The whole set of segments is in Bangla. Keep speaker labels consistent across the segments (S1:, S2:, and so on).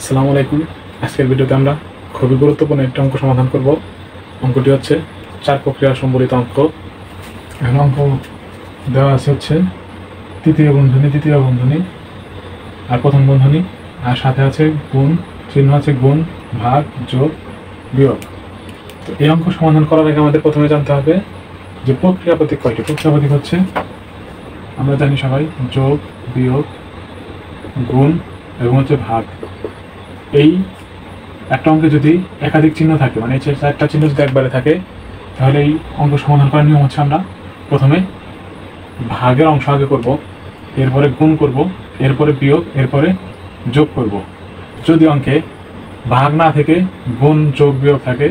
S1: আসসালামু আলাইকুম। আজকের ভিডিওতে আমরা খুবই গুরুত্বপূর্ণ একটা অঙ্ক সমাধান করব। অঙ্কটি হচ্ছে চার প্রক্রিয়া সম্বলিত অঙ্ক। এখন অঙ্ক দেওয়া আছে হচ্ছে তৃতীয় বন্ধনী, দ্বিতীয় বন্ধনী আর প্রথম বন্ধনী, আর সাথে আছে গুণ চিহ্ন, আছে গুণ, ভাগ, যোগ, বিয়োগ। তো এই অঙ্ক সমাধান করার আগে আমাদের প্রথমে জানতে হবে যে প্রক্রিয়া প্রতীক কয়টি। প্রক্রিয়া প্রতীক হচ্ছে আমরা জানি সবাই যোগ, বিয়োগ, গুণ এবং হচ্ছে ভাগ। এই একটা অঙ্কে যদি একাধিক চিহ্ন থাকে, মানে চারটা চিহ্ন যদি একবারে থাকে, তাহলে এই অঙ্ক সমাধান করার নিয়ম হচ্ছে আমরা প্রথমে ভাগের অংশ আগে করব, এরপরে গুণ করব, এরপরে বিয়োগ, এরপরে যোগ করব। যদি অঙ্কে ভাগ না থেকে গুণ, যোগ, বিয়োগ থাকে,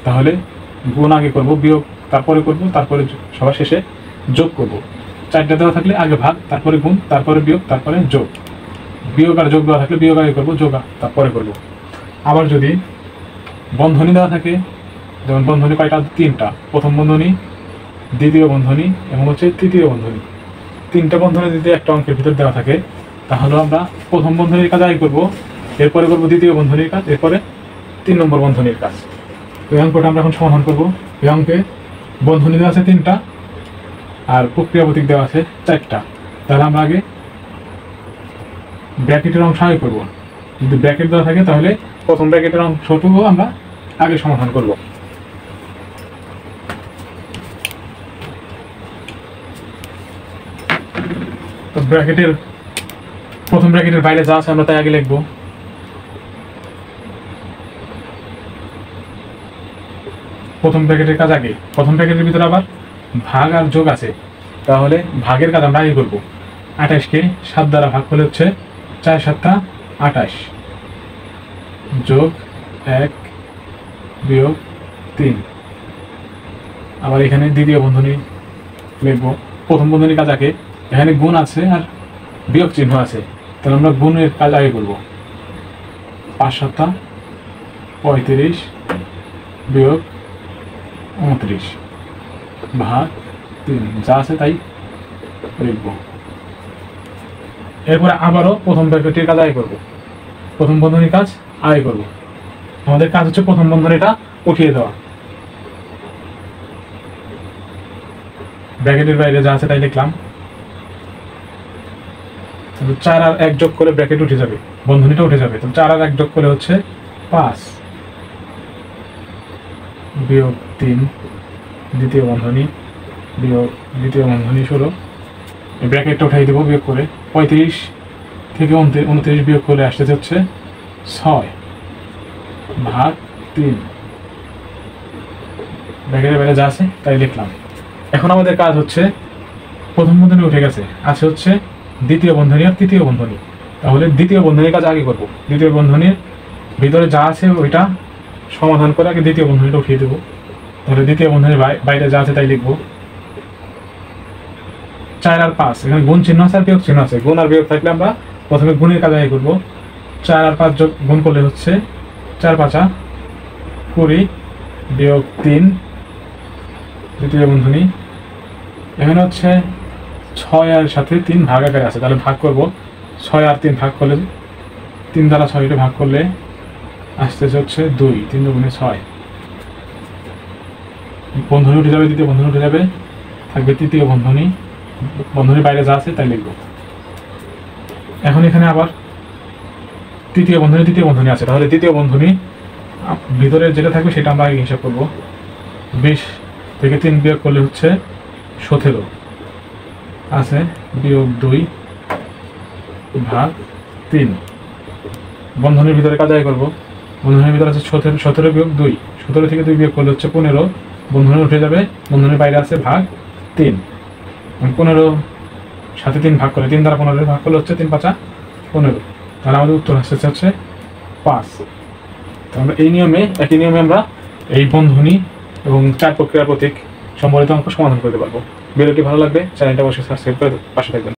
S1: তাহলে গুণ আগে করব, বিয়োগ তারপরে করব, তারপরে সবার শেষে যোগ করব। চারটা দেওয়া থাকলে আগে ভাগ, তারপরে গুণ, তারপরে বিয়োগ, তারপরে যোগ। বিয়োগ আর যোগ দেওয়া থাকলে বিয়োগ আগে করবো, যোগ তারপরে করবো। আবার যদি বন্ধনী দেওয়া থাকে, যেমন বন্ধনী কয়টা? তিনটা। প্রথম বন্ধনী, দ্বিতীয় বন্ধনী এবং হচ্ছে তৃতীয় বন্ধনী। তিনটা বন্ধনী যদি একটা অঙ্কের ভিতর দেওয়া থাকে, তাহলে আমরা প্রথম বন্ধনীর কাজ আগে করবো, এরপরে করবো দ্বিতীয় বন্ধনীর কাজ, এরপরে 3 নম্বর বন্ধনীর কাজ। এই অঙ্কটা আমরা এখন সমাধান করবো। এই অঙ্কে বন্ধনী দেওয়া আছে 3টা আর প্রক্রিয়া প্রতীক দেওয়া আছে 4টা। তাহলে আমরা আগে ব্র্যাকেটের অংশ আগে করবো। যদি ব্র্যাকেট দেওয়া থাকে তাহলে প্রথম ব্র্যাকেটের অংশটুকু আমরা আগে সমাধান করব। তো ব্র্যাকেটের প্রথম ব্র্যাকেটের বাইরে যা আছে আমরা তাই আগে লিখবো। প্রথম ব্র্যাকেটের কাজ আগে। প্রথম ব্র্যাকেটের ভিতরে আবার ভাগ আর যোগ আছে, তাহলে ভাগের কাজ আমরা আগে করবো। 28কে 7 দ্বারা ভাগ করলে হচ্ছে 4 7 28, যোগ 1 বিয়োগ 3। আবার এখানে দ্বিতীয় বন্ধনী লিখব। প্রথম বন্ধনীর কাজ আগে, এখানে গুণ আছে আর বিয়োগ চিহ্ন আছে, তাহলে আমরা গুণের কাজ আগে করব। 5 7 35 বিয়োগ 29 ভাগ 3, যা আছে তাই লিখব। এরপরে আবারও প্রথম ব্র্যাকেটের কাজ আগে করব, প্রথম বন্ধনীর কাজ আগে করব। আমাদের কাজ হচ্ছে প্রথম বন্ধনীটা উঠিয়ে দেওয়া। ব্র্যাকেটের বাইরে যা আছে তাই লিখলাম। 4 আর 1 যোগ করে ব্র্যাকেট উঠে যাবে, বন্ধনীটা উঠে যাবে। তো 4 আর 1 যোগ করে হচ্ছে 5 বিয়োগ 3 দ্বিতীয় বন্ধনী, বিয়োগ দ্বিতীয় বন্ধনী 16। এই ব্র্যাকেটটা উঠাই দেবো বিয়োগ করে। 35 থেকে 29 বিয়োগ করে আসতেছে হচ্ছে 6 ভাগ 3। ব্র্যাকেটের বাইরে যা আছে তাই লিখলাম। এখন আমাদের কাজ হচ্ছে প্রথম বন্ধনী উঠে গেছে, আছে হচ্ছে দ্বিতীয় বন্ধনী আর তৃতীয় বন্ধনী। তাহলে দ্বিতীয় বন্ধনীর কাজ আগে করব। দ্বিতীয় বন্ধনীর ভিতরে যা আছে ওইটা সমাধান করে আগে দ্বিতীয় বন্ধনীটা উঠিয়ে দেবো। তাহলে দ্বিতীয় বন্ধনীর বাইরে যা আছে তাই লিখবো। 4 আর 5, এখানে গুণ চিহ্ন আছে আর বিয়োগ চিহ্ন আছে। গুণ আর বিয়োগ থাকলে আমরা প্রথমে গুণের কাজ আগে করবো। 4 আর 5 যোগ গুণ করলে হচ্ছে 4 5 20 বিয়োগ 3 দ্বিতীয় বন্ধনী। এখানে হচ্ছে 6 আর সাথে 3 ভাগ আকারে আছে, তাহলে ভাগ করব। 6 আর 3 ভাগ করলে 3 দ্বারা 6টা ভাগ করলে আসতেছে হচ্ছে 2, 3 2 6। বন্ধনী উঠে যাবে, দ্বিতীয় বন্ধনী উঠে যাবে, থাকবে তৃতীয় বন্ধনী। বন্ধনীর বাইরে যা আছে তাই লিখব। এখন এখানে আবার তৃতীয় বন্ধনী আছে, তাহলে তৃতীয় বন্ধনী ভিতরে যেটা থাকবে সেটা আমরা আগে হিসাব করব। 20 থেকে 3 বিয়োগ করলে হচ্ছে 17 আছে, বিয়োগ 2 ভাগ 3। বন্ধনীর ভিতরে কাজ আগে করব। বন্ধনীর ভিতরে আছে 17 বিয়োগ 2, 17 থেকে 2 বিয়োগ করলে হচ্ছে 15। বন্ধনী উঠে যাবে, বন্ধনীর বাইরে আছে ভাগ 3। 15 সাথে 3 ভাগ করলে, 3 দ্বারা 15 ভাগ করলে হচ্ছে 3 5 15। তাহলে আমাদের উত্তর আসছে হচ্ছে 5। তো আমরা একই নিয়মে আমরা এই বন্ধনী এবং 4 প্রক্রিয়ার প্রতীক সম্বলিত অঙ্ক সমাধান করতে পারবো। ভিডিওটি ভালো লাগবে চ্যানেলটা অবশ্যই সাবস্ক্রাইব করে পাশে থাকবেন।